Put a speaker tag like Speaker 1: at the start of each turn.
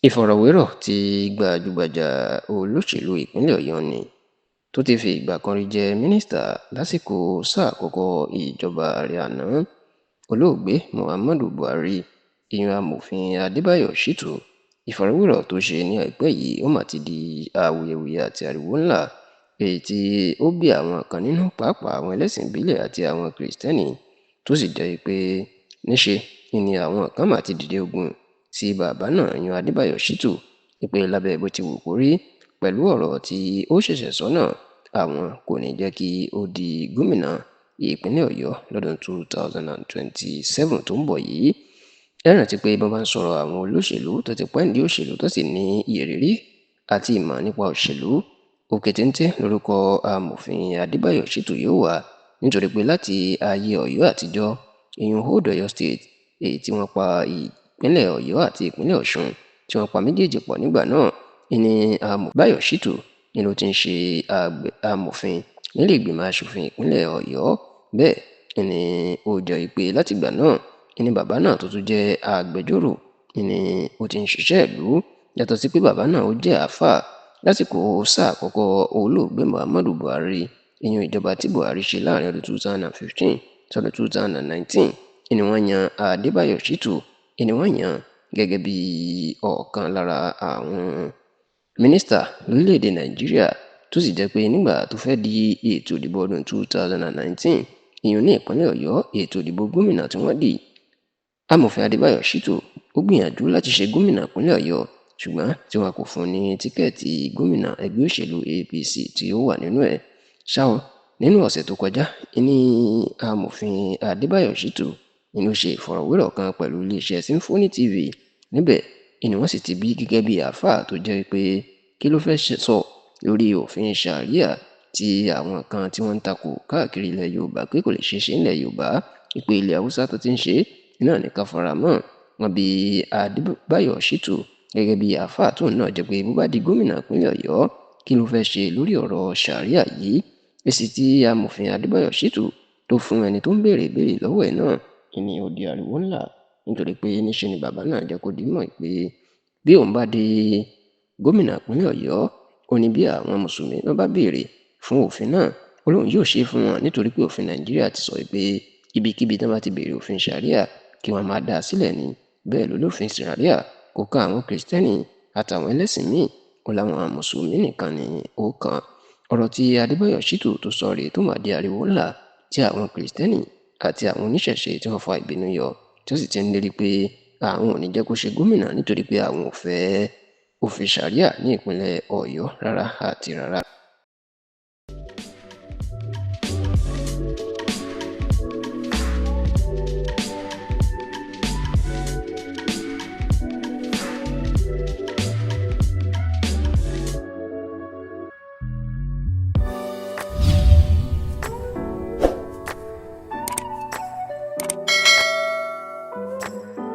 Speaker 1: Ìfọ̀rọ̀wérọ̀ tí gbajúgbajà olóṣèlú ìpínlẹ̀ Ọ̀yọ́ nni tó ti fi ìgbà kan rí jẹ́ mínísítà lásìkò sáà àkọ́kọ́ ìjọba ààrẹ àná olóògbé Muhammadu Buhari ìyẹn amòfin Adébáyọ̀ Shittu. Ìfọ̀rọ̀wérọ̀ tó ṣe ní àìpẹ́ yìí ó mà ti di awuyewuye àti ariwo ńlá èyí tí ó bí àwọn kan nínú, pàápàá àwọn ẹlẹ́sìn ìbílẹ̀ àti àwọn Kìrìsìtẹ́nì, tó sì jẹ́ pé níṣe ni àwọn kan mà ti dìde ogun sí bàbá náà ìyẹn Adébáyọ̀ Shittu pé lábẹ́ bó ti wù kó rí pẹ̀lú ọ̀rọ̀ tí ó ṣẹ̀ṣẹ̀ sọ náà, àwọn kò ní jẹ́ kí ó di gómìnà ìpínlẹ̀ Ọ̀yọ́ lọ́dún 2027 tó ń bọ̀ yìí. Ẹ rántí pé bí wọ́n bá ń sọ̀rọ̀ àwọn olóṣèlú tó ti pẹ́ nídìí òṣèlú tó sì ní ìrírí àti ìmọ̀ nípa òṣèlú, òkè téńté lórúkọ amòfin Adébáyọ̀ Shittu yóò wà, nítorí pé láti ayé Ọ̀yọ́ àtijọ́ ìyẹn Old Ọ̀yọ́ State, èyí tí wọ́n pa ìpínlẹ̀ Ọ̀yọ́ àti ìpínlẹ̀ Ọ̀ṣun tí wọ́n pa méjèèjì pọ̀ nígbà náà, ni Adébáyọ̀ Shittu ni ló ti ń ṣe amòfin nílé ìgbìmọ̀ asòfin ìpínlẹ̀ Ọ̀yọ́. Bẹ́ẹ̀ ni ó jẹ́ pé látìgbà náà ni bàbá náà tó tún jẹ́ agbẹjọ́rò ni ó ti ń ṣiṣẹ́ ìlú, yàtọ̀ sí pé bàbá náà ó jẹ́ àáfàá. Lásìkò sáà àkọ́kọ́ olóògbé Muhammadu Buhari, ìyẹn ìjọba tí Buhari ṣe láàrin ọdún 2015 sọdún 2019, ni wọ́n yan Adébáyọ̀ Shittu ni wọ́n yan gẹ́gẹ́ bí ọ̀kan lára àwọn mínísítà lórílẹ̀‐èdè Nàìjíríà, tó sì jẹ́ pé nígbà tó fẹ́ di ètò ìdìbò ọdún 2019 ìyẹn ní ìpínlẹ̀ Ọ̀yọ́, ètò ìdìbò gómìnà tí wọ́n dì, amòfin Adébáyọ̀ Shittu ó gbìyànjú láti ṣe gómìnà ìpínlẹ̀ Ọ̀yọ́, ṣùgbọ́n tí wọn kò fún ní tíkẹ́ẹ̀tì gómìnà ẹgbẹ́ òṣèlú APC tí ó wà nínú ẹ̀. Ṣá o, nínú ọ̀sẹ̀ tó kọjá ní amòfin Adébáyọ̀ Shittu ni ó ṣe ìfọ̀rọ̀wérọ̀ kan pẹ̀lú iléeṣẹ́ Symphony TV. Níbẹ̀ ni wọ́n sì ti bí gẹ́gẹ́ bí àáfàá tó jẹ́ pé kí ló fẹ́ sọ lórí òfin ṣàríà tí àwọn kan tí wọ́n ń takò káàkiri ilẹ̀ Yorùbá pé kò lè ṣeé ṣe nílẹ̀ Yorùbá, pé ilẹ̀ Haúsá tó ti ń ṣe náà ní ká fara mọ́. Wọ́n bí Adébáyọ̀ Shittu gẹ́gẹ́ bí àáfàá tóun náà jẹ́ pé bó bá di gómìnà ìpínlẹ̀ Ọ̀yọ́, kí ló fẹ́ ṣe lórí ọ̀rọ̀ ṣàríà yìí. Èsì tí amòfin Adébáyọ̀ Shittu tó fún ẹni tó ń béèrè ìbéèrè lọ́wọ́ ẹ̀ náà ni ó di ariwo ńlá, nítorí pé níṣe ni bàbá náà jẹ́ kó di mọ̀ pé bí òun bá di gómìnà ìpínlẹ̀ Ọ̀yọ́, ó ní bí àwọn mùsùlùmí náà bá béèrè fún òfin náà, ó lóun yóò ṣe é fún wọn, nítorí pé òfin Nàìjíríà ti sọ pé ibikíbi tí wọ́n bá ti béèrè òfin ṣàríà kí wọ́n máa dá a sílẹ̀ ni. Bẹ́ẹ̀ ló lófin ṣàríà kò kan àwọn Kìrìsìtẹ́nì àtàwọn ẹlẹ́sìn míì, ó láwọn mùsùlùmí nìkan ni ó kan. Ọ̀rọ̀ tí Adébáyọ̀ Shittu tó sọ rèé tó máa di ariwo ńlá tí àwọn Kìrìsìtẹ́nì àti àwọn oníṣẹ̀ṣe tí wọ́n fa ìbínú yọ, tí ó sì ti ń lérí pé àwọn ò ní jẹ́ kó ṣe gómìnà nítorí pé àwọn ò fẹ́ òfin ṣàríà ní ìpínlẹ̀ Ọ̀yọ́ rárá àti rárá.